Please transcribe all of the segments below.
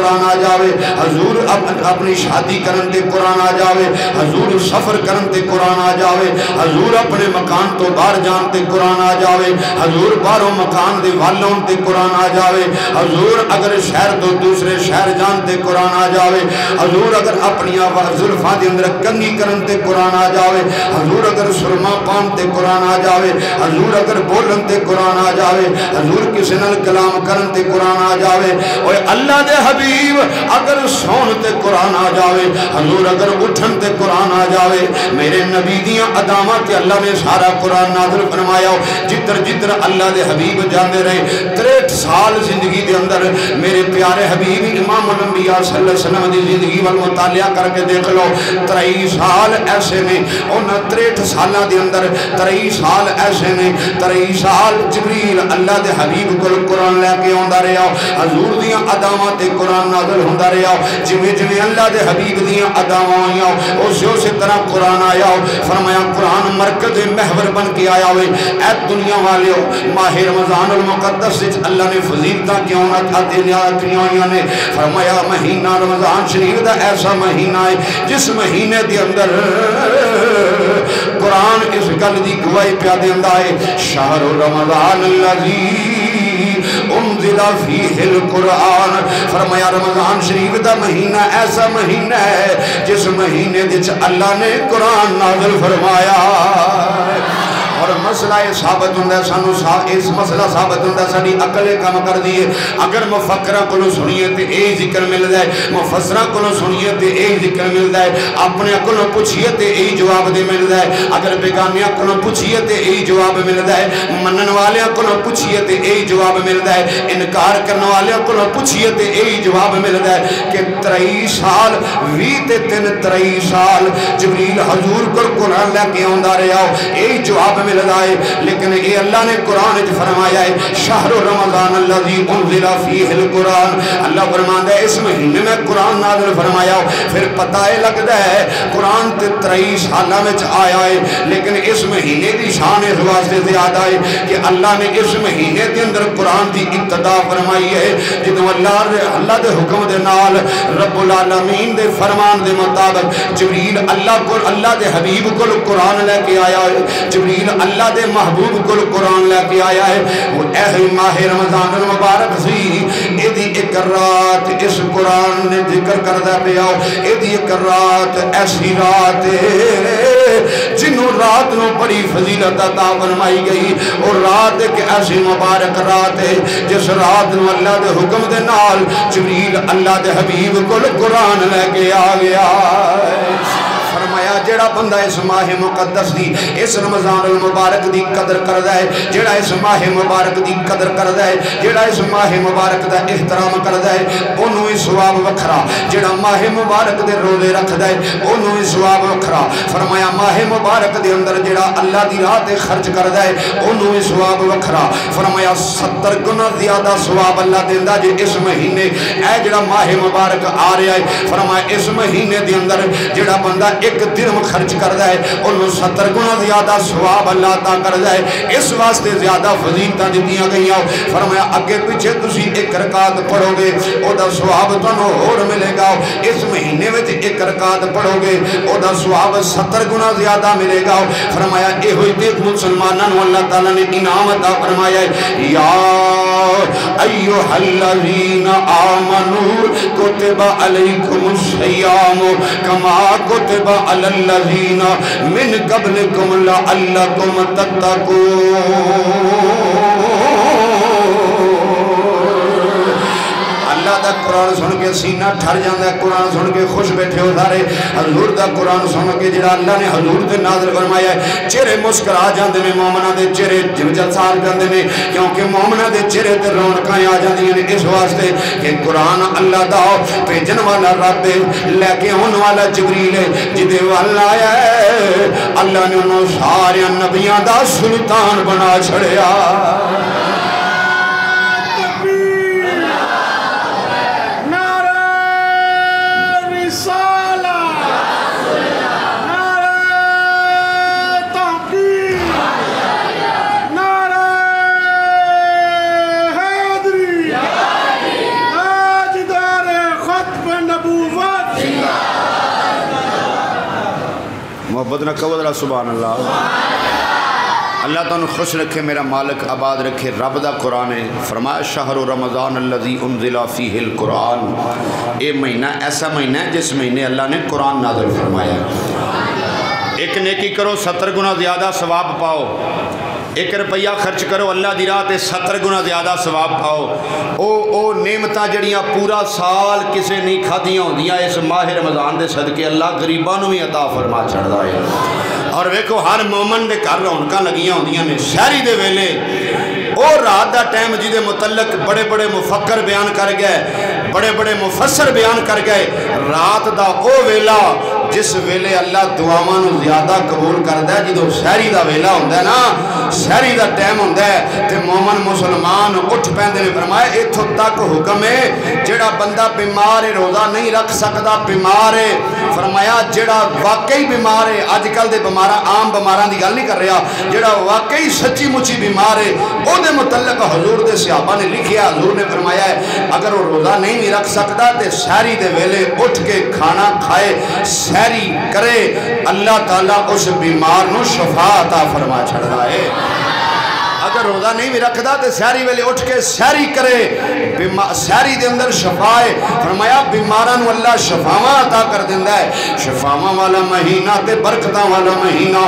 قرآن آ جاوے، حضور اپنی شادی کرن تے قرآن آ جاوے، حضور سفر کرن تے قرآن آ جاوے، حضور اپنے مکان تو باہر جان تے قرآن آ جاوے، حضور باہروں مکان دے والوں تے قرآن آ جاوے، حضور اگر شہر تو دوسرے شہر جان تے قرآن آ جاوے، حضور اگر اپنی زلفاں دے اندر کنگھی کرن تے قرآن آ جاوے، حضور اگر سرما پان تے قرآن آ جاوے، حضور اگر بولن تے قرآن آ جاوے، حضور کسی نال کلام کرن تے قرآن آ جاوے، اوے اللہ دے حبیب اگر سون تے قرآن آ جاوے، حضور اگر اٹھن تے قرآن آ جاوے، میرے نبی دیاں اداماں تے اللہ نے سارا قرآن نازل فرمایا۔ جدھر جدھر اللہ دے حبیب جاندے رہے 63 سال زندگی دے اندر میرے پیارے حبیب امام الانبیاء صلی اللہ علیہ وسلم دی زندگی وال مطالعہ کر کے دیکھ لو، 23 سال ایسے نے ان 63 سالاں دے اندر 23 سال ایسے نے 23 سال جبریل اللہ دے حبیب کو قرآن لے کے آندا رہا، حضور دیاں اداماں تے قرآن نازل ہوندا رہا، جویں جویں اللہ دے حبیب دیاں اداماں آئیاں اسی طرح قرآن آیا۔ فرمایا قرآن مرکز محور بن کے آیا ہوئے، اے دنیا والے ماہ رمضان المقدس اللہ نے فضیلتاں کیوں نہ تھاتے کیوں نے فرمایا مہینہ رمضان شریف دا ایسا مہینہ ہے جس مہینے دے اندر قرآن اس گل دی گواہی پیا دیندا ہے، شہر رمضان الذی انزل فیہ القرآن، فرمایا رمضان شریف دا مہینہ ایسا مہینہ ہے جس مہینے دے اللہ نے قرآن نازل فرمایا۔ اور مسئلہ ثابت ہوندہ ہے سانو اس مسئلہ ثابت ہوندہ ہے ساری عقل کام کر دیئے، اگر مفکرہ کو سنیے تے اے ذکر مل جائے، مفسرہ کو سنیے تے اے ذکر مل جائے، اپنے کو پوچھئے تے اے جواب دے مل جائے، اگر بیگانیاں کو پوچھئے تے اے جواب مل جائے، منن والے کو پوچھئے تے اے جواب مل جائے، انکار کرنے والے کو پوچھئے تے اے جواب مل جائے کہ 23 سال 23 سال جبریل حضور کو قرآن لے کے آندا رہا، اے جواب مل جائے، لیکن اے اللہ نے قرآن فرمایا ہے شہر رمضان الذی انزل فیہ القرآن، اللہ فرماتا ہے اس مہینے میں قرآن نازل فرمایا۔ پھر پتہ لگتا ہے قرآن تے 23 سالہ میں آیا ہے، لیکن اس مہینے دی شان اس واسطے زیادہ ہے کہ اللہ نے اس مہینے کے اندر قرآن دی ابتدا فرمائی ہے، جدوں اللہ دے حکم دے نال رب العالمین دے فرمان دے مطابق جبریل اللہ دے حبیب کو قرآن لے کے آیا ہے، جبریل اللہ دے محبوب کو قرآن لے کے آیا ہے۔ وہ اے ماہ رمضان المبارک سی، اے دی ایک رات اس قرآن نے ذکر کردہ پہ آؤ، اے دی ایک رات ایسی رات جنہوں رات نو بڑی فضیلت عطا فرمائی گئی، اور رات ایک ایسی مبارک رات ہے جس رات نو اللہ دے حکم دے نال جبریل اللہ دے حبیب کو قرآن لے کے آ گیا۔ فرمایا جیڑا بندہ اس ماہ مقدس دی اس رمضان المبارک دی قدر کردہ ہے، جیڑا اس ماہ مبارک دی قدر کردہ ہے، جیڑا اس ماہ مبارک دا احترام کردہ ہے، انہوں ہی ثواب وکھرا، جیڑا ماہ مبارک دے روزے رکھدہ ہے انہوں ہی ثواب وکھرا۔ فرمایا ماہ مبارک دے اندر جیڑا اللہ دی راہ تے خرچ کردہ ہے انہوں ہی ثواب وکھرا۔ فرمایا 70 گنا زیادہ ثواب اللہ دیندہ جے اس مہینے اے جیڑا ماہ مبارک آ رہا ہے، فرمایا اس مہینے دے اندر جیڑا بندہ ایک درم خرچ کردہ ہے انہوں 70 گنا زیادہ ثواب اللہ عطا کردہ ہے۔ اس واسطے زیادہ فضیلتاں دتیاں گئیں، فرمایا اگے پیچھے تسی ایک رکعت پڑھو گے او دا ثواب تانوں اور ملے گا، اس مہینے وچ ایک رکعت پڑھو گے او دا ثواب 70 گنا زیادہ ملے گا۔ فرمایا اے ہوئی تے مسلمانوں اللہ تعالیٰ نے انعام عطا فرمایا ہے، یا ایھا الذین آمنوا کتب علیکم الصیام کما کتب علی الذین من قبلکم لعلکم تتقون۔ اللہ دا قرآن سن کے سینہ ٹھر جاندہ ہے، قرآن سن کے خوش بیٹھے ہو سارے، حضور دا قرآن سن کے جڑا اللہ نے حضور دے نازل فرمایا ہے چہرے مسکرا جاندے نے، مومنہ دے چہرے جلسار جاندے نے، کیونکہ مومنہ دے چہرے تے رونقاں آ جاندی ہیں اس واسطے کہ قرآن اللہ دا بھیجن والا رب لے کے آن والا جبریل ہے، جدے والا آیا ہے اللہ نے انہوں سارے نبیاں دا سلطان بنا چھڑیا۔ محبت نہ کہو ذرا سبحان اللہ۔ اللہ تعالیٰ خوش رکھے، میرا مالک آباد رکھے۔ رب دا قرآن ہے، فرمایا شہر رمضان الذی انزل فیہ القرآن، یہ مہینہ ایسا مہینہ ہے جس مہینے اللہ نے قرآن نازل فرمایا ہے۔ ایک نیکی کرو 70 گنا زیادہ ثواب پاؤ، 1 روپیہ خرچ کرو اللہ دی راہ تے 70 گنا زیادہ ثواب پاؤ۔ او نعمتاں جڑیاں پورا سال کسے نہیں کھادیاں ہوندیاں، اس ماہ رمضان دے صدقے اللہ غریباں نوں بھی عطا فرما چھڑدا ہے۔ اور ویکھو ہر مومن دے گھر رونقاں لگیاں ہوندیاں نے سحری دے ویلے، او رات دا ٹائم جدے متعلق بڑے بڑے مفکر بیان کر گئے، بڑے بڑے مفسر بیان کر گئے، رات دا او ویلا جس ویلے اللہ دعاواں نوں زیادہ قبول کردا ہے، جدوں سحری دا ویلا ہوندا ہے نا، سحری دا ٹائم ہوندا ہے تے مومن مسلمان اٹھ پیندے نے۔ فرمایا ایتھوں تک حکم ہے جڑا بندہ بیمار ہے روزہ نہیں رکھ سکدا، بیمار ہے، فرمایا جڑا واقعی بیمار ہے، اج کل دے بیماراں عام بیماراں دی گل نہیں کر رہا، جڑا واقعی سچی مچی بیمار ہے او دے متعلق حضور دے صحابہ نے لکھیا، حضور نے فرمایا ہے اگر وہ روزہ نہیں بھی رکھ سکتا تے سحری دے ویلے اٹھ کے کھانا کھائے، سحری کرے، اللہ تعالیٰ اس بیمار نو شفا عطا فرما چھڑدا ہے۔ اگر روزہ نہیں بھی رکھدا تے سحری ویلے اٹھ کے سحری کرے، سحری دے اندر شفا ہے۔ فرمایا بیماراں نو اللہ شفاواں عطا کر دیندا ہے۔ شفاواں والا مہینہ تے برکتاں والا مہینہ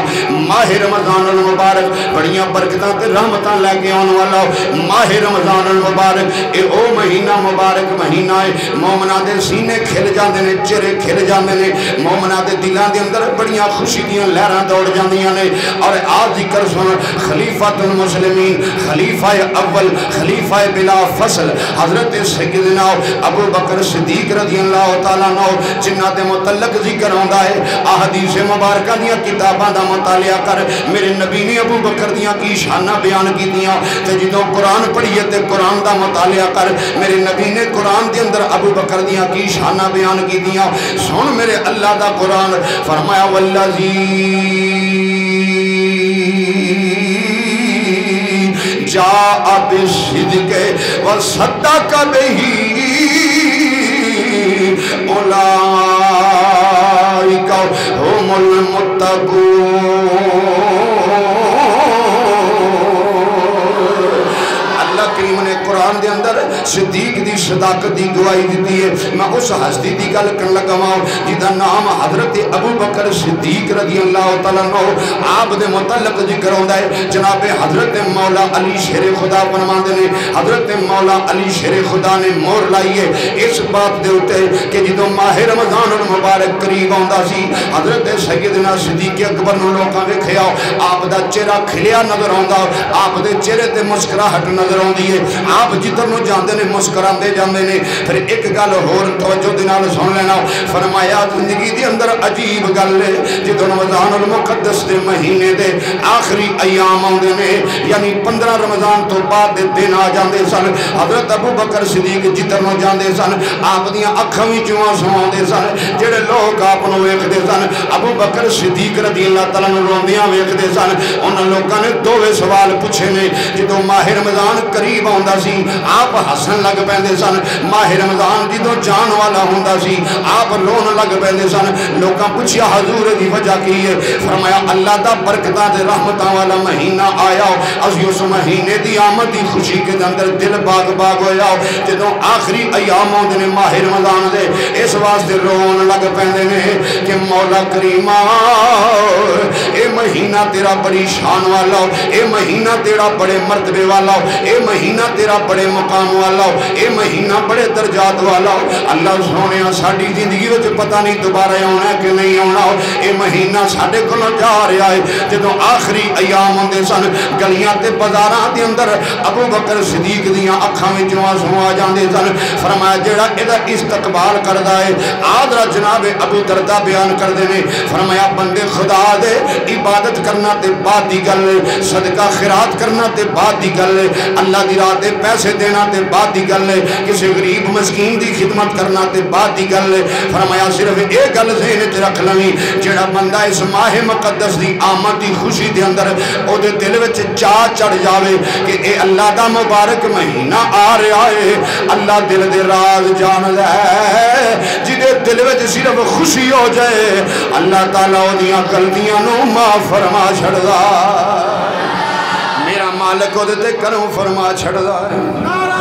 ماہ رمضان المبارک، بڑیاں برکتاں تے رحمتاں لے کے آن والا ماہ رمضان المبارک، اے او مہینہ مبارک مہینہ ہے۔ مومناں دے سینے کھل جاندے نے، چہرے کھل جاندے نے، مومناں دے دلاں دے اندر بڑیاں خوشی دیاں لہراں دوڑ جاندیاں نے۔ اور آج ذکر سن خلیفۃ المسلمین، خلیفہ اول، خلیفہ بلا فصل حضرت سیدنا ابو بکر صدیق رضی اللہ تعالیٰ عنہ، جنہاں دے متعلق ذکر ہوندا ہے احادیث مبارکہ دیاں کتاباں دا مطالعہ کر، میرے نبی نے ابو بکر دیاں کی شاناں بیان کیتیاں، تے جدوں قرآن پڑھیے تے قرآن دا مطالعہ کر، میرے نبی نے قرآن دے اندر ابو بکر دیاں کی شاناں بیان کیتیاں۔ سن میرے اللہ دا قرآن، فرمایا والذی جاء بالصدق وصدق به اولئک هم المتقون۔ کریم نے قرآن دے اندر صدیق دی صداقت دی گواہی دیتی ہے۔ میں اس ہستی دی گل کرن لگا ہوں جدا نام حضرت ابو بکر صدیق رضی اللہ تعالیٰ عنہ، آپ دے متعلق ذکر ہوندا ہے جناب حضرت مولا علی شیر خدا فرماندے نے، حضرت مولا علی شیر خدا نے مور لائی ہے اس بات دے اوتے کہ جدوں ماہ رمضان المبارک قریب آندا سی، حضرت سیدنا صدیق اکبر نو لوکاں ویکھیا، آپ دا چہرہ کھلیا نظر آندا، آپ دے چہرے تے مسکراہٹ نظر آندی ہے، آپ جدھر نو جاندے نے مسکراندے جاندے نے۔ پھر ایک گل ہور توجہ دے نال سن لینا، فرمایا زندگی دے اندر عجیب گل ہے جدوں رمضان المقدس دے مہینے دے آخری ایام آندے نے، یعنی 15 رمضان تو بعد دے دن آ جاندے سن، حضرت ابو بکر صدیق جدھر نو جاندے سن آپ دیاں اکھاں وچوں آنسو آندے سن، جڑے لوگ آپ نو ویکھدے سن ابو بکر صدیق رضی اللہ تعالیٰ نو روندیاں ویکھدے سن۔ انہاں لوکاں نے دوویں سوال پوچھے نے، جدوں ماہ رمضان قریب آندا سی آپ ہسن لگ پیندے سن، ماہ رمضان جدوں جان والا ہوندا سی آپ رون لگ پیندے سن۔ لوکاں پوچھیا حضور دی وجہ کی ہے؟ فرمایا اللہ دا برکتاں تے رحمتاں والا مہینہ آیا، اسی اس مہینے دی آمد دی خوشی کے اندر دل باغ باغ ہویا، جدوں آخری ایام آندے نے ماہ رمضان دے اس واسطے رون لگ پیندے نے کہ مولا کریما اے مہینہ تیرا بڑی شان والا، اے مہینہ تیرا بڑے مرتبے والا، اے مہینہ تیرا بڑے مقام والا، اے مہینہ بڑے درجات والا۔ اللہ سونے ساڈی زندگی وچ پتہ نہیں دوبارہ آنا کہ نہیں آنا، اے مہینہ ساڈے کولوں جا رہا ہے۔ جدوں آخری ایام ہوندے سن گلیاں تے بازاراں دے اندر ابو بکر صدیق دیاں اکھاں وچوں آنسو آ جاندے سن۔ فرمایا جڑا ادا استقبال کردا ہے، آدھا جناب ابو دردہ بیان کردے نے، فرمایا بندے خدا دے عبادت کرنا تے بعد دی گل، صدقہ خیرات کرنا تے بعد دی گل، اللہ دی راہ تے پیسے دینا تے بعد دی گل، کسی غریب مسکین دی خدمت کرنا تے بعد دی گل۔ فرمایا صرف ایک گل ذہن وچ رکھ لویں، جڑا بندہ اس ماہ مقدس دی آمد دی خوشی دے اندر او دے دل وچ چاہ چڑھ جاوے کہ اے اللہ دا مبارک مہینہ آ رہا ہے، اللہ دل دے راز جاندا ہے، جدے دل میں صرف خوشی ہو جائے اللہ تعالیٰ انہیاں غلطیاں نو معاف فرما چھڑدا میرا مالک وہ دیتے کروں فرما چھڑدا نعرہ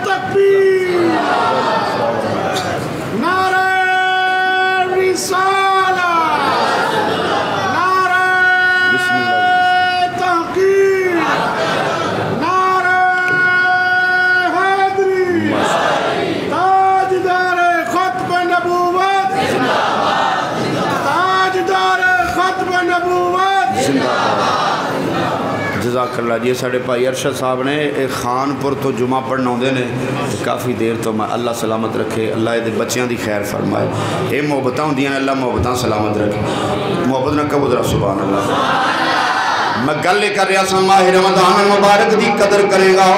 تکبیر نعرہ رسالہ نعرہ تحقیق نعرہ حیدری تاجدار ختم نبوت تاجدار ختم نبوت جزاک اللہ جی ساڑھے بھائی ارشد صاحب نے ایک خان پور تو جمعہ پڑھنا ہوندے نے کافی دیر تو اللہ سلامت رکھے اللہ دے بچیاں دی خیر فرمائے یہ محبتاں ہوندیاں نے اللہ محبتاں سلامت رکھے محبت نہ کبو ذرا سبحان اللہ میں گل کر رہا سا ماہ رمضان مبارک دی قدر کرے گا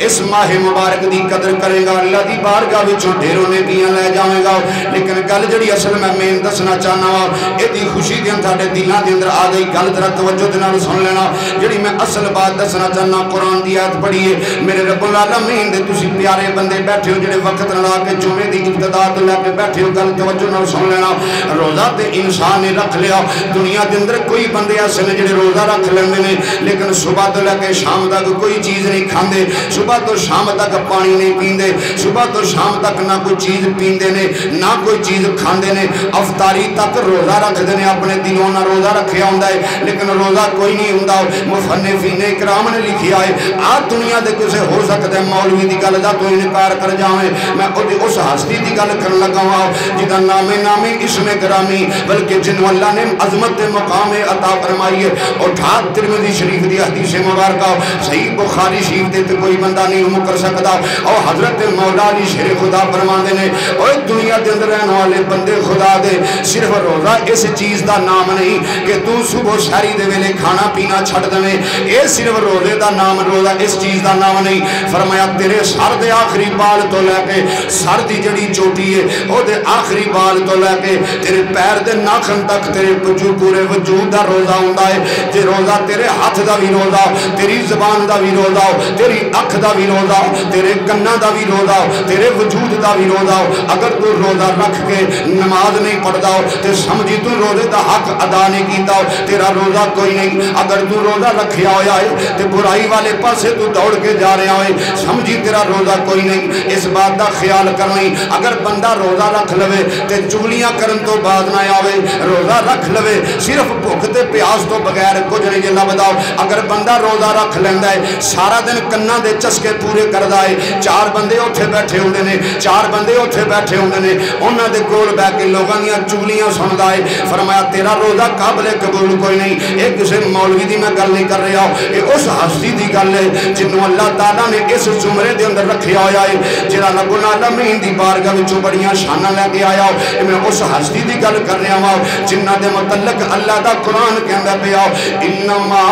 اس ماہ مبارک دی قدر کرے گا اللہ دی بارگاہ وچوں ڈھیروں نے دیاں لے جاویں گا لیکن گل جڑی اصل میں دسنا چاہنا وا ایدی خوشی دے تھاڈے دلاں دے اندر آ گئی گل ذرا توجہ دے نال سن لینا جڑی میں اصل بات دسنا چاہنا قرآن دی آیت پڑھی ہے میرے رب العالمین دے تسی پیارے بندے بیٹھے ہو جڑے وقت نال آ کے جمعے دی ابتدا تو لے کے بیٹھے ہو گل توجہ نال سن لینا روزہ تے انسان نے رکھ لیا دنیا دے اندر کوئی بندے ایسے نے جڑے روزہ رکھ لیندے نے لیکن صبح تو لے کے شام تک کوئی چیز نہیں کھاندے صبح تو شام تک پانی نہیں پیندے صبح تو شام تک نہ کوئی چیز پیندے نے نہ کوئی چیز کھاندے نے افطاری تک روزہ رکھ دے نے اپنے دلوں نہ روزہ رکھیا ہوندا ہے لیکن روزہ کوئی نہیں ہوندا مصنفین اکرام نے لکھیا ہے آ دنیا دے کسے ہو سکتا ہے مولوی دی گل دا تو انکار کر جاویں میں اس ہستی دی گل کرن لگا ہوں جدا نامی اسم گرامی بلکہ جنوں اللہ نے عظمت مقام عطا فرمائی ہے اٹھا ترمذی شریف دی حدیث مبارکہ صحیح بخاری شریف دے تے کوئی بندہ نہیں مکر سکتا اور حضرت مولا علی شیر خدا فرماندے نے اوے دنیا دے اندر رہن والے بندے خدا دے صرف روزہ اس چیز دا نام نہیں کہ تو صبح سحری دے ویلے کھانا پینا چھڈ دے اے صرف روزے دا نام روزہ اس چیز دا نام نہیں فرمایا تیرے سر دے آخری بال تو لے کے سر دی جڑی چوٹی ہے او دے آخری بال تو لے کے تیرے پیر دے ناخن تک تیرے پورے وجود دا روزہ ہوندا ہے جے روزہ تیرے ہاتھ دا بھی روزہ تیری زبان دا بھی روزہ تیری اکھ دا بھی روزہ تیرے کناں دا بھی روزہ تیرے وجود دا بھی روزہ اگر تو روزہ رکھ کے نماز نہیں پڑھدا تے سمجھی تو روزے دا حق ادا نہیں کیتا تیرا روزہ کوئی نہیں اگر تو روزہ رکھیا ہویا ہے تے برائی والے پاسے تو دوڑ کے جا رہا ہے سمجھی تیرا روزہ کوئی نہیں اس بات دا خیال کرنی اگر بندہ روزہ رکھ لوے تے چگلیاں کرن تو بعد نہ آوے روزہ رکھ لوے صرف بھوک تے پیاس تو بغیر کچھ نہیں جلا بتاؤ اگر بندہ روزہ رکھ لیندہ ہے سارا دن کناں دے چسکے پورے کردہ ہے چار بندے اتھے بیٹھے ہوندے نے چار بندے اتھے بیٹھے ہوندے نے انہاں دے کول بیٹھ کے لوگاں دیاں چگلیاں سندا ہے فرمایا تیرا روزہ قابل قبول کوئی نہیں ایک کسی مولوی دی میں گل نہیں کر رہا یہ اس ہستی دی گل ہے جنوں اللہ تعالیٰ نے اس زمرے دے اندر رکھیا ہویا ہے جڑا رب العالمین دی بارگاہ وچوں بڑیاں شاناں لے کے آیا میں اس ہستی دی گل کر رہا ہوں جنہاں دے متعلق اللہ دا قرآن کہندا پیا انما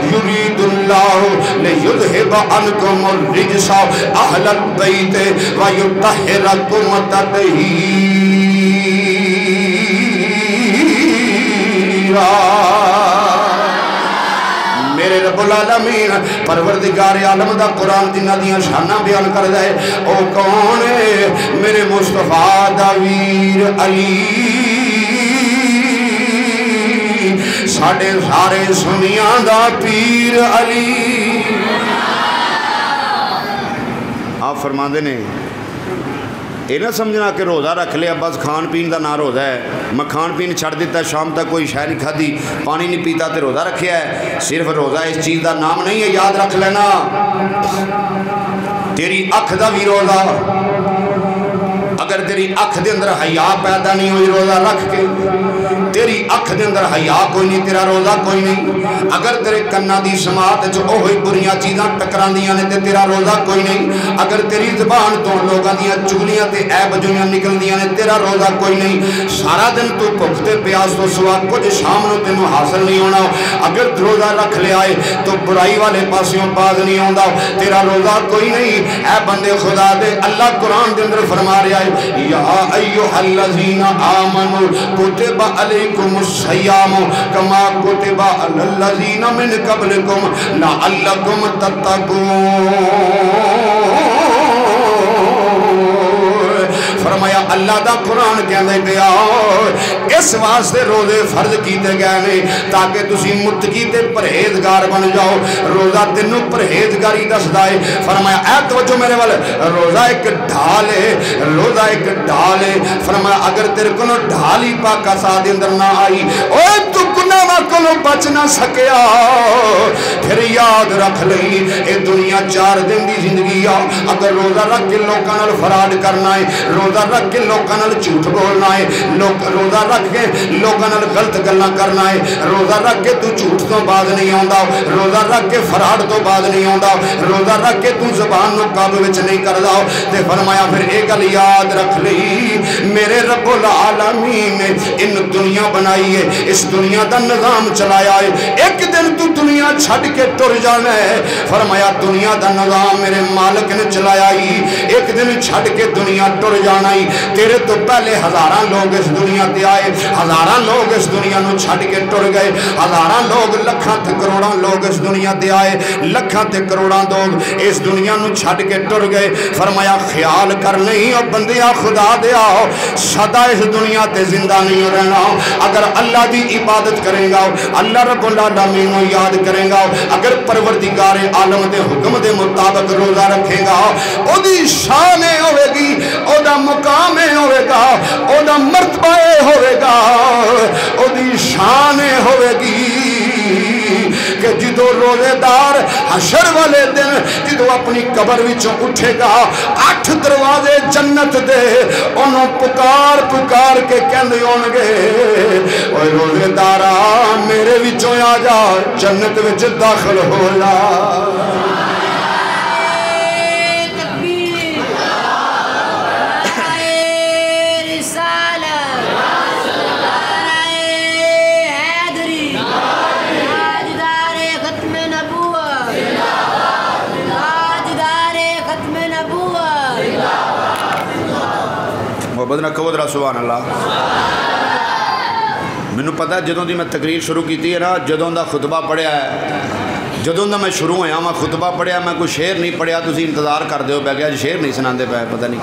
یرید اللہ لیذھب عنکم الرجس اہل البیت ویطہرکم تطہیرا میرے رب العالمین پروردگار عالم دا قرآن جنہ دیاں شانہ بیان کر دے او کون ہے میرے مصطفیٰ دا ویر علی ساڑھے سارے سنیاں دا پیر علی آپ فرماندے نے یہ نہ سمجھنا کہ روزہ رکھ لیا بس کھان پین دا نہ روزہ ہے میں کھان پین چھڑ دیتا ہے شام تک کوئی شے نہیں کھادی پانی نہیں پیتا تے روزہ رکھیا ہے صرف روزہ اس چیز دا نام نہیں ہے یاد رکھ لینا تیری اکھ دا بھی روزہ اگر تیری اکھ دے اندر حیا پیدا نہیں ہوئی روزہ رکھ کے تیری اکھ دے اندر حیا کوئی نہیں تیرا روزہ کوئی نہیں اگر تیرے کنہ دی سماعت جو ہوئی بریاں چیزاں ٹکران دیاں نے تے تیرا روزہ کوئی نہیں اگر تیری زبان تو لوگاں دیاں چگلیاں تے عیب جویاں نکل دیاں نے تیرا روزہ کوئی نہیں سارا دن تو بھوکتے پیاس تو سوا کچھ شام نو تینوں حاصل نہیں ہونا اگر روزہ رکھ لے آئے تو برائی والے پاسیوں باز نہیں ہوندا تیرا روزہ کوئی نہیں اے بندے خدا دے اللہ قرآن دے اندر فرما رہا ہے یا ایھا الذین آمنوا کتب علیکم الصیام کما کتب علی الذین من قبلکم لعلکم تتقون اللہ دا قرآن کہندے پیا اس واسطے روزے فرض کیتے گئے نے تاکہ تسی متقی تے پرہیزگار بن جاؤ روزہ تینوں پرہیزگاری دسدا ہے فرمایا اے توجہ میرے وال روزہ ایک ڈھال ہے روزہ ایک ڈھال ہے فرمایا اگر تیرے کو ڈھال ہی پاکا سا دے اندر نہ آئی اوے تو گناہ کو بچ نہ سکیا پھر یاد رکھ لئی اے دنیا 4 دن دی زندگی آ اگر روزہ رکھ کے لوکاں نال فراڈ کرنا ہے روزہ رکھ کے لوکاں نال جھوٹ بولنا ہے روزہ رکھ کے لوکاں نال غلط گلاں کرنا ہے روزہ رکھ کے تو جھوٹ تو بعد نہیں آندا روزہ رکھ کے فراڈ تو بعد نہیں آندا روزہ رکھ کے تو زبان نو قابو وچ نہیں کردا تے فرمایا پھر ایک گل یاد رکھ لئی میرے رب العالمین نے ان دنیا بنائی ہے اس دنیا دا نظام چلایا ہے ایک دن تو دنیا چھڑ کے ٹر جانا ہے فرمایا دنیا دا نظام میرے مالک نے چلایا ہی ایک دن چھڑ کے دنیا ٹر جانا ہی تیرے تو پہلے ہزاراں لوگ اس دنیا تے آئے ہزاراں لوگ اس دنیا نو چھڑ کے ٹر گئے ہزاراں لوگ لکھاں تے کروڑاں لوگ اس دنیا تے آئے لکھاں تے کروڑاں لوگ اس دنیا نو چھڑ کے ٹر گئے فرمایا خیال کر نہیں او بندیا خدا دیا سدا اس دنیا تے زندہ نہیں رہنا اگر اللہ دی عبادت کرے گا اللہ رب العالمین کو یاد کرے گا اگر پروردگار عالم دے حکم دے مطابق روزہ رکھے گا او دی شان ہوے گی او دا مقام ہوے گا او دا مرتبہ ہوے گا او دی شان ہوے گی کہ جدو روزے دار حشر والے دن جدو اپنی قبر وچوں اٹھے گا 8 دروازے جنت دے انہوں پکار پکار کے کہندے ہون گے اوے روزے دارا میرے وچوں آ جا جنت وچ داخل ہو جا بدنا کہو ذرا سبحان اللہ مینوں پتہ جدوں دی میں تقریر شروع کیتی ہے نا جدوں دا خطبہ پڑھیا ہے جدوں دا میں شروع ہویا میں خطبہ پڑھیا میں کوئی شعر نہیں پڑھیا تسی انتظار کر دیو پہ گیا شعر نہیں سناندے پے پتہ نہیں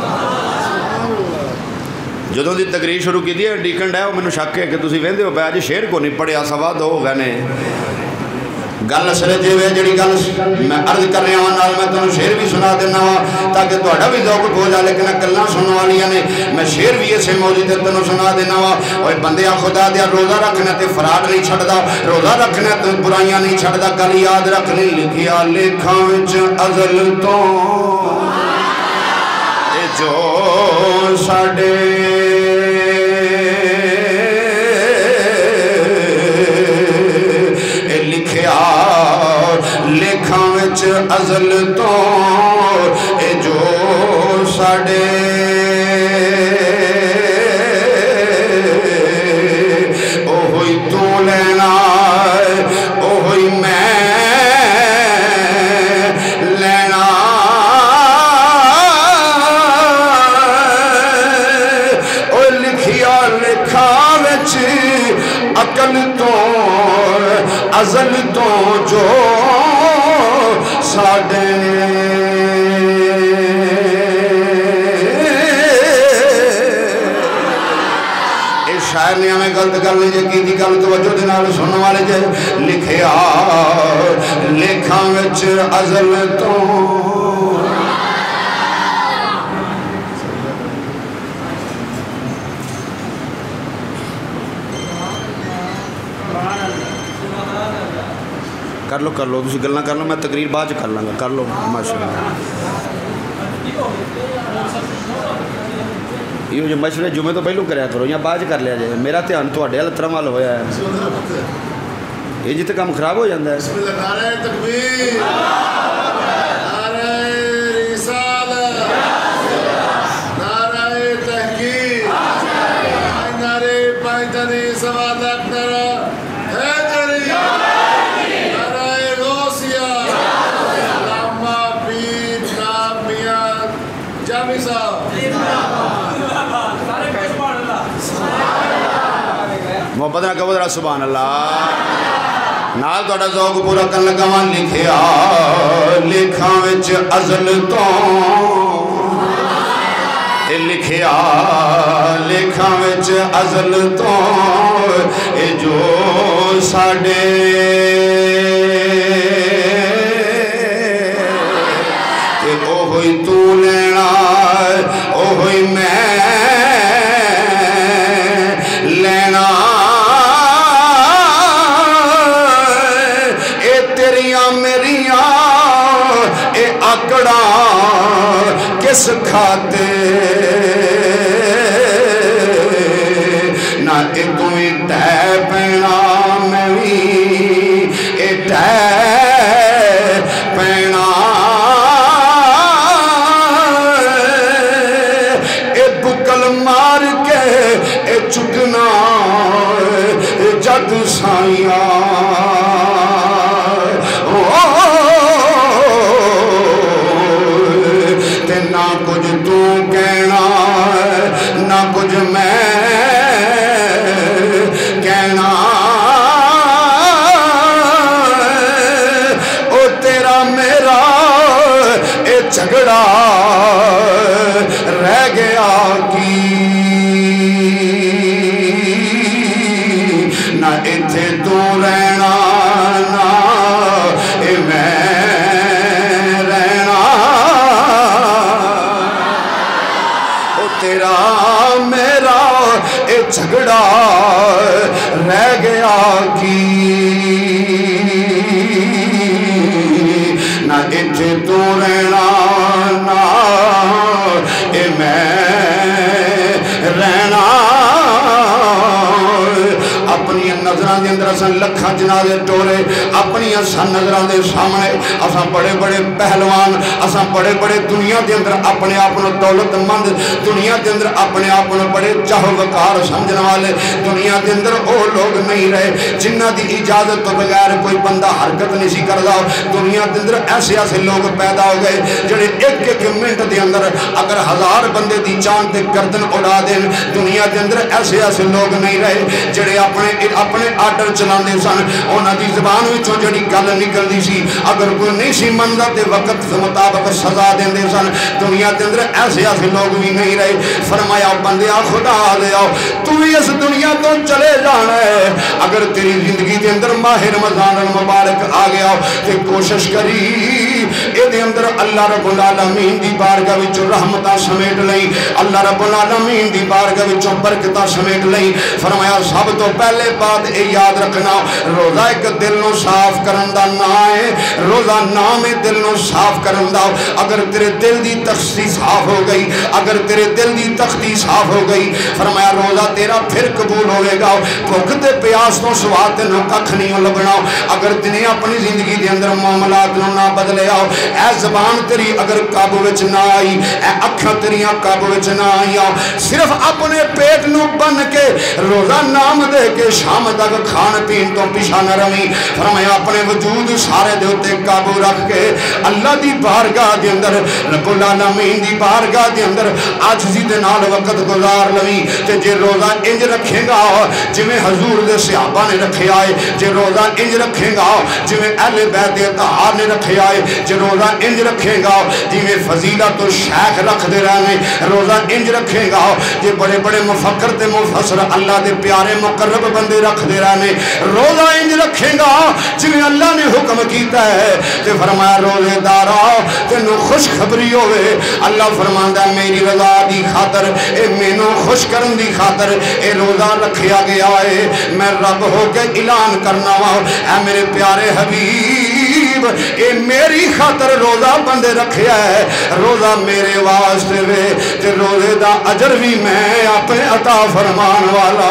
جدوں دی تقریر شروع کیتی ہے ڈیکن ڈے مینوں شک ہے کہ تسی ویندے ہو پے اج شعر کو نہیں پڑھیا سوا 2 ہو گئے نے گل سرے جیوے جڑی گل میں عرض کر رہا ہوں نال میں تمہیں شعر بھی سنا دینا وا تاکہ تہاڈا بھی ذوق ہو جائے لیکن گلاں سنن والیاں نے میں شعر بھی اسے موضوع تے تمہیں سنا دینا وا اوے بندیا خدا دیا روزہ رکھنا تے فراد نہیں چھڑدا روزہ رکھنا تے برائیاں نہیں چھڑدا گل یاد رکھ لے لکھیا لکھاں وچ ازل تو اے جو ساڈے لکھاں وچ ازل تو اے جو ساڈے اوہی تو لینا اوہی میں لینا او لکھیا لکھاں وچ عقل تو ازل تو جو ساڈے اے شاعر نے ہمیں غلط گل نہیں جے کیتی گل توجہ دے نال سنن والے جے لکھیا لکھاں وچ ازل تو کر لو تسی گلاں کر لو میں تقریر بعد کر لاں گا کر لو ماشاءاللہ یہ جو مشورے جمعے تو پہلو کریا کرو یا بعد کر لیا جائے میرا دھیان تہاڈے ول ترم ول ہویا ہے یہ جتے کام خراب ہو جاندا ہے بسم اللہ نعرہ تکبیر نعرہ رسالت نعرہ تحقیق نعرہ پنجتنی سوادت نعرہ محبت نہ کہو ذرا سبحان اللہ نال تہاڈا ذوق پورا کرن لگا وا لکھیا لکھاں وچ ازل تو لکھیا لکھاں وچ ازل تو اے جو ساڈے تے او ہوئی تو لینا او ہوئی میں لینا اے تیریاں میریاں اے آکڑا کس کھاتے نہ اے تمہیں ٹہ پینا میں بھی اے ٹہ پینا اے بکل مار کے اے چکنا اے جگ سائیاں نہ کچھ تو کہنا نہ کچھ میں کہنا او تیرا میرا اے جھگڑا رہ گیا کی نہ اتھے تو رہنا نہ اے میں تیرا میرا اے جھگڑا رہ گیا کی نہ اتھے تو رہنا نہ اے میں رہنا اپنی نظران دے اندر اساں لکھاں جنازے ٹورے اپنی اساں نظران دے سامنے اساں بڑے بڑے پہلوان اساں بڑے بڑے دنیا دے اندر اپنے آپنوں دولت مند دنیا دے اندر اپنے آپنوں بڑے چاہو وقار سمجھنے والے دنیا دے اندر او لوگ نہیں رہے جنہ دی اجازت تو بغیر کوئی بندہ حرکت نہیں سی کر دا دنیا دے اندر ایسے ایسے لوگ پیدا ہو گئے جڑے ایک ایک منٹ دے اندر اگر 1000 بندے دی چاند تے گردن اڑا دیں دنیا دے اندر ایسے ایسے لوگ نہیں رہے جڑے اپنے آرڈر چلاندے سن انہاں دی زبان وچوں جڑی گل نکلدی سی اگر کوئی نہیں سی مندا تے وقت کے مطابق سزا دیندے سن دنیا دے اندر ایسے ایسے لوگ بھی نہیں رہے فرمایا بندیا خدا دے آؤ تو بھی اس دنیا تو چلے جانا ہے اگر تیری زندگی دے اندر ماہ رمضان المبارک آ گیا تے کوشش کری اے دے اندر اللہ رب العالمین دی بارگاہ وچوں رحمتاں سمیٹ لئی اللہ رب العالمین دی بارگاہ وچوں برکتاں سمیٹ لئی فرمایا سب تو پہلے بات اے یاد رکھنا روزہ ایک دل نو صاف کرن دا نام ہے روزہ نام ہے دل نو صاف کرن دا اگر تیرے دل دی تختی صاف ہو گئی اگر تیرے دل دی تختی صاف ہو گئی فرمایا روزہ تیرا پھر قبول ہوئے گا بھوک تے پیاس تو سوا تینوں ککھ نہیں لبنا اگر تنے اپنی زندگی دے اندر معاملات نو نہ بدلے آؤ اے زبان تیری اگر قابو وچ نہ آئی اے اکھاں تیریاں قابو وچ نہ آئی صرف اپنے پیٹ نو بن کے روزہ نام دے کے شام تک کھان پین تو پیچھا نہ روی فرمایا اپنے وجود سارے دے اوتے قابو رکھ کے اللہ دی بارگاہ دے اندر رب العالمین دی بارگاہ دے اندر عاجزی دے نال وقت گزار لوی تے جے روزہ انج رکھے گا جویں حضور دے صحابہ نے رکھے آئے جے روزہ انج رکھے گا جویں اہل بیت اطہار نے رکھے آئے جے روزہ انج رکھے گا جویں فضیلت و شیخ رکھ دے رہنے روزہ انج رکھے گا جے بڑے بڑے مفکر تے مفسر اللہ دے پیارے مقرب بندے رکھ دے رہنے روزہ انج رکھے گا جویں اللہ نے حکم کیتا ہے تے فرمایا روزے دارا تینوں خوشخبری ہوئے اللہ فرماندا میری رضا دی خاطر اے مینوں خوش کرن دی خاطر اے روزہ رکھیا گیا ہے میں رب ہو کے اعلان کرنا وا اے میرے پیارے حبیب اے میری خاطر روزہ بندے رکھیا ہے روزہ میرے واسطے وے تے روزے دا اجر بھی میں اپنے عطا فرمان والا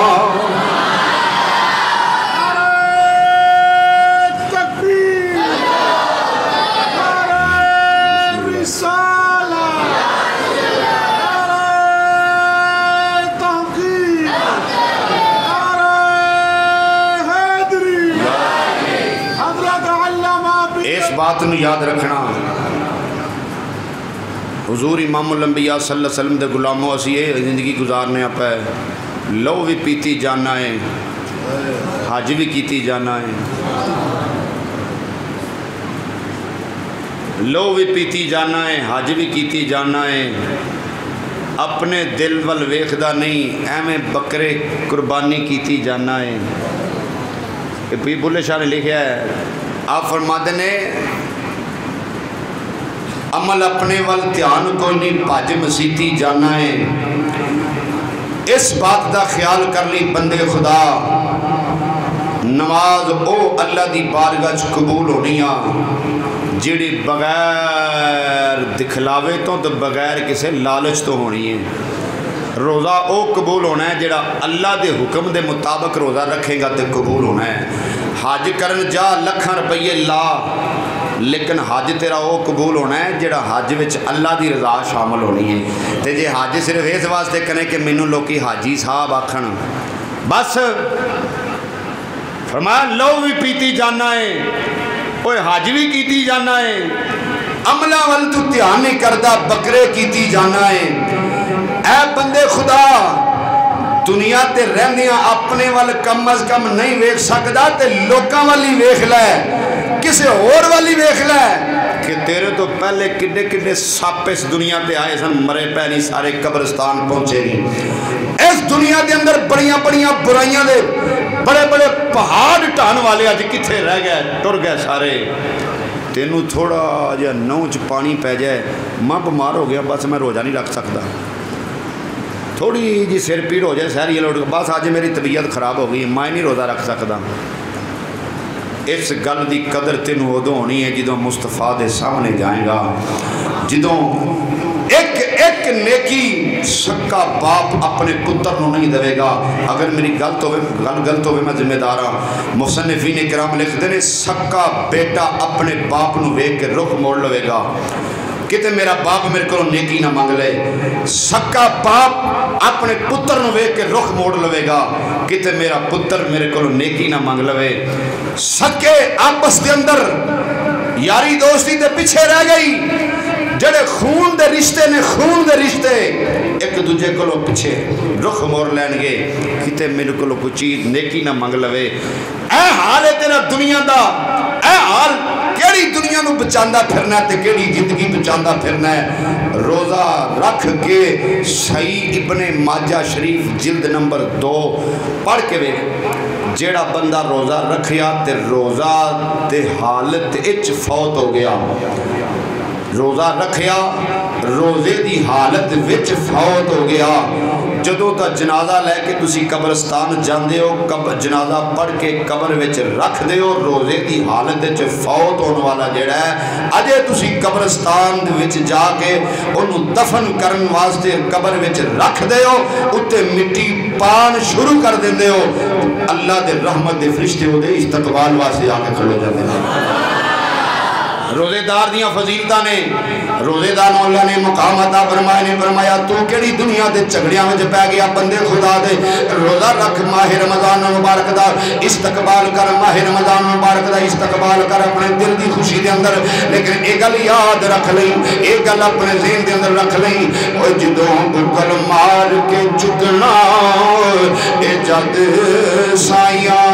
بات نو یاد رکھنا حضور امام الانبیاء صلی اللہ علیہ وسلم دے غلاموں اسی یہ زندگی گزارنے آپ ہے لو بھی پیتی جانا ہے حج بھی کیتی جانا ہے لو بھی پیتی جانا ہے حج بھی کیتی جانا ہے اپنے دل ول ویکھدا نہیں، ایویں بکرے قربانی کیتی جانا ہے۔ پیر بلے شاہ نے لکھا ہے، آپ فرماتے نے عمل اپنے ول دھیان کوئی نہیں، بھج مسیتی جانا ہے۔ اس بات دا خیال کر لی بندے خدا، نماز او اللہ دی بارگاہ چ قبول ہونی آ جیڑی بغیر دکھلاوے تو بغیر کسے لالچ تو ہونی ہے۔ روزہ او قبول ہونا ہے جڑا اللہ دے حکم دے مطابق روزہ رکھے گا تے قبول ہونا ہے۔ حج کرن جا لکھاں روپیے لا، لیکن حج تیرا او قبول ہونا ہے جڑا حج وچ اللہ دی رضا شامل ہونی ہے۔ تے جے حج صرف اس واسطے کرنے کہ مینوں لوکی حاجی صاحب آکھن، بس فرمایا لو بھی پیتی جانا ہے، اوے حج بھی کیتی جانا ہے، عملہ ول تو دھیان نہیں کردا، بکرے کیتی جانا ہے۔ اے بندے خدا، دنیا تے رہندیاں اپنے وال کم از کم نہیں ویکھ سکدا تے لوکاں والی ویکھ لے، کسے اور والی ویکھ لے کہ تیرے تو پہلے کڈے کڈے سپ اس دنیا تے آئے سن، مرے پے نہیں، سارے قبرستان پہنچے نہیں۔ اس دنیا دے اندر بڑیاں بڑیاں برائیاں دے بڑے بڑے پہاڑ ٹھان والے اج کتھے رہ گئے، ٹر گئے سارے۔ تینوں تھوڑا جہا نوچ پانی پی جائے، ماں بیمار ہو گیا، بس میں روزہ نہیں رکھ سکتا، تھوڑی جی سر پیڑ ہو جائے سہری لوٹ بس آج میری طبیعت خراب ہو گئی، میں نہیں روزہ رکھ سکتا۔ اس گل دی قدر تینوں ادو ہونی ہے جدوں مصطفیٰ دے سامنے جائے گا، جدوں ایک ایک نیکی سکا باپ اپنے پتر نو نہیں دے گا۔ اگر میری گل غلط ہوئے میں ذمہ دار ہوں۔ مصنفین کرام لکھتے ہیں سکا بیٹا اپنے باپ نو ویکھ کے رخ موڑ لوے گا، کتے میرا باپ میرے کو نیکی نہ مانگ لے۔ سکا باپ اپنے پتر نو ویکھ کے رخ موڑ لوے گا، کتے میرا پتر میرے کو نیکی نہ مانگ لوے۔ سکے آپس دے اندر یاری دوستی دے پیچھے رہ گئی، جڑے خون دے رشتے نے خون دے رشتے ایک دوجے کو پیچھے رخ موڑ لین گے، کتے میرے کو کوئی چیز نیکی نہ مانگ لوے۔ اے حال ہے تیرا دنیا دا، اے حال کیڑی دنیا نو بچاندا پھرنا ہے تے کیڑی زندگی بچاندا پھرنا ہے۔ روزہ رکھ کے صحیح ابن ماجہ شریف جلد نمبر 2 پڑھ کے وے، جیڑا بندہ روزہ رکھیا تے روزہ تے حالت اچ فوت ہو گیا، روزہ رکھیا روزے دی حالت وچ فوت ہو گیا، جدوں تا جنازہ لے کے تسی قبرستان جاندے ہو، جنازہ پڑھ کے قبر وچ رکھ دے ہو، روزے دی حالت وچ فوت ہونے والا جڑا ہے اجے تسی قبرستان وچ جا کے انہوں دفن کرن واسطے قبر وچ رکھ دے ہو، اتے مٹی پان شروع کر دیندے ہو، اللہ دے رحمت دے فرشتے ہو دے استقبال واسطے آ کے کھڑو جاندے ہیں۔ روزے دار دیاں فضیلتاں نے، روزے دار نو اللہ نے مقام عطا فرمائے نے، فرمایا تو کیڑی دنیا دے جھگڑیاں وچ پے گیا بندے خدا دے، روزہ رکھ ماہ رمضان مبارک دا استقبال کر، ماہ رمضان مبارک دا استقبال کر اپنے دل دی خوشی دے اندر، لیکن ایک گل یاد رکھ لیں، ایک گل اپنے ذہن دے اندر رکھ لیں، او جدوں بکل مار کے چکنا اے جد سائیاں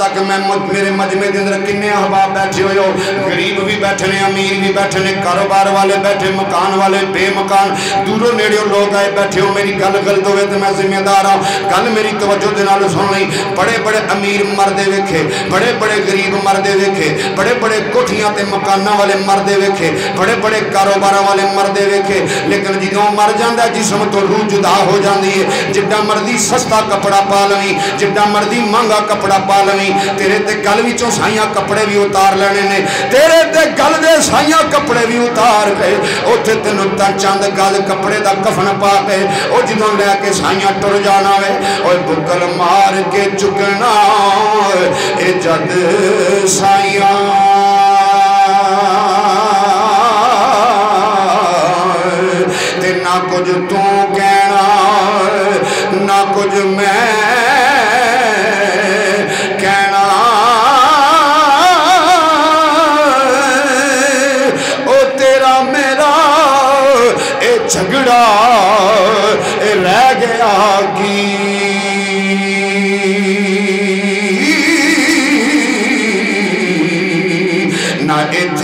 تک میں میرے مجمع دے اندر کنے احباب بیٹھے ہوئے ہو، غریب بھی بیٹھے نے، امیر بھی بیٹھے نے، کاروبار والے بیٹھے، مکان والے، بے مکان، دوروں نیڑیوں لوگ آئے بیٹھے ہو، میری گل غلط ہوئے تو میں ذمہ دار ہوں، گل میری توجہ دے نال سن لیں، بڑے بڑے امیر مردے ویکھے، بڑے بڑے غریب مردے ویکھے، بڑے بڑے کوٹھیاں تے مکاناں والے مردے ویکھے، بڑے بڑے کاروباراں والے مردے ویکھے، لیکن جدوں مر جاندا جسم تو روح جدا ہو جاندی ہے، جڈا مرضی سستا کپڑا پا لویں، جڈا مرضی مہنگا کپڑا پا لویں، تیرے تے گل وچوں سائیاں کپڑے بھی اتار لینے نے، تیرے تے گل دے سائیاں کپڑے بھی اتار کے اوتھے تینوں چند گل کپڑے دا کفن پا کے او جدوں لے کے سائیاں ٹر جانا وے، اوے بکل مار کے چکنا اے جد سائیاں تے نہ کچھ تو کہنا نہ کچھ میں جھگڑا رہ گیا کی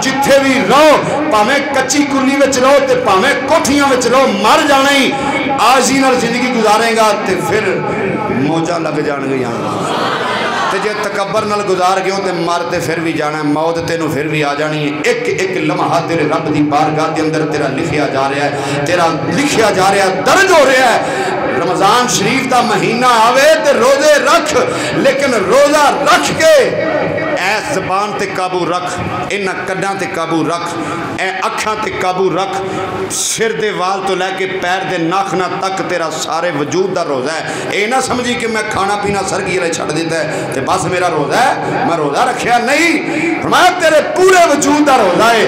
جتھے بھی رہو پاویں کچی کلی وچ رہو تے پاویں کوٹھیاں وچ رہو مر جانا ہی عاجزی نال زندگی گزارے گا تے پھر موجاں لگ جان گیاں. تے جے تکبر نال گزار گئے تے مر تے پھر بھی جانا ہے. موت تینوں پھر بھی آ جانی ہے. ایک ایک لمحہ تیرے رب دی بارگاہ دے اندر تیرا لکھیا جا رہا ہے, تیرا لکھیا جا رہا ہے, درج ہو رہا ہے. رمضان شریف دا مہینہ آوے تے روزے رکھ, لیکن روزہ رکھ کے اے زبان تے قابو رکھ, انہ کڈاں تے قابو رکھ, اے اکھاں تے قابو رکھ. سر دے وال تو لے کے پیر دے ناخنا تک تیرا سارے وجود دا روزہ ہے. اے نہ سمجھی کہ میں کھانا پینا سرگی لے چھڑ دیتا ہے تے بس میرا روزہ ہے, میں روزہ رکھیا نہیں. فرمایا تیرے پورے وجود دا روزہ ہے,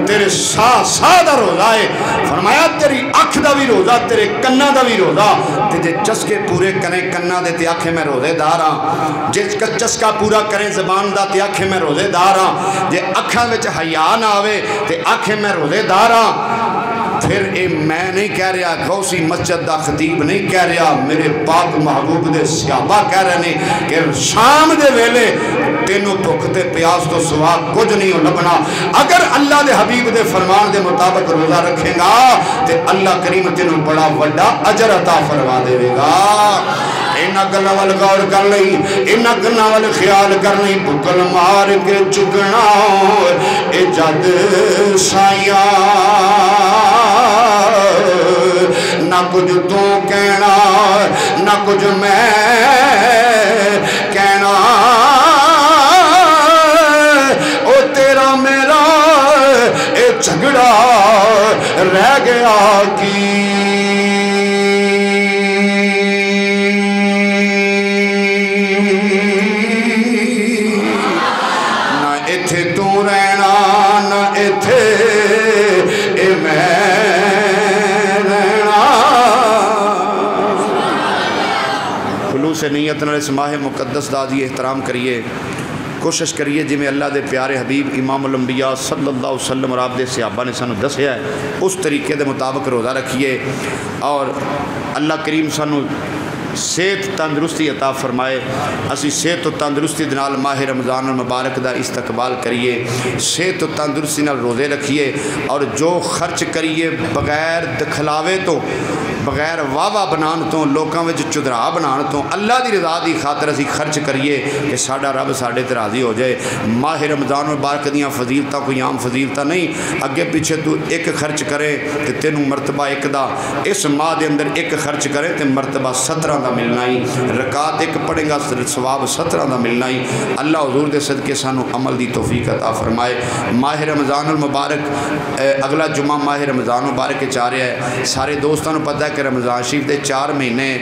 تیرے سا دا روزہ ہے. فرمایا تیری اکھ دا بھی روزہ, تیرے کنہ دا بھی روزہ. تے جے چسکے پورے کریں کنہ دے تے آکھے میں روزے دار ہاں, جے چسکا پورا کریں زبان دا تے آکھے میں روزے دار ہاں, جے اکھاں وچ حیا نہ آوے تے آکھے میں روزے دار ہاں. پھر اے میں نہیں کہہ رہا, غوثی مسجد دا خطیب نہیں کہہ رہا, میرے پاک محبوب دے صحابہ کہہ رہے ہیں کہ شام دے ویلے تینوں بھوک تے پیاس تو سوا کچھ نہیں لبنا. اگر اللہ دے حبیب دے فرمان دے مطابق روزہ رکھے گا تے اللہ کریم تینوں بڑا وڈا اجر عطا فرما دے گا. اینا گلہ وال غور کر لئی, اینا گلہ وال خیال کر لئی. بکل مار کے چکنا اے جد سائیاں, نہ کچھ تو کہنا نہ کچھ میں کہنا. او تیرا میرا اے جھگڑا رہ گیا کی. نہ ایتھے تو رہنا نہ ایتھے اے میں سے نیت نال اس ماہ مقدس دا دی احترام کریے. کوشش کریے جی میں اللہ دے پیارے حبیب امام الانبیاء صلی اللہ علیہ وسلم اور آپ دے صحابہ نے سانو دسیا ہے اس طریقے دے مطابق روزہ رکھیے, اور اللہ کریم سانو صحت تندرستی عطا فرمائے. اسی صحت و تندرستی دے نال ماہ رمضان المبارک دا استقبال کریے, صحت و تندرستی نال روزے رکھیے, اور جو خرچ کریے بغیر دکھلاوے تو, بغیر واہ بنان تو, لوکاں وچ چدرا بنان تو, اللہ دی رضا دی خاطر اسی خرچ کریے کہ ساڈا رب ساڈے تے راضی ہو جائے. ماہ رمضان المبارک دیاں فضیلتاں کوئی عام فضیلتاں نہیں, اگے پیچھے تو ایک خرچ کرے تے تینوں مرتبہ ایک دا, اس ماہ دے اندر ایک خرچ کرے تے مرتبہ 17 دا ملنا ہی, رکعت ایک پڑھے گا ثواب 17 دا ملنا ہی. اللہ حضور دے صدقے سانو عمل دی توفیق عطا فرمائے. ماہ رمضان المبارک اگلا جمعہ ماہ رمضان المبارک چاہ رہا ہے. سارے دوستاں نوں پتہ ہے کہ رمضان شریف دے 4 مہینے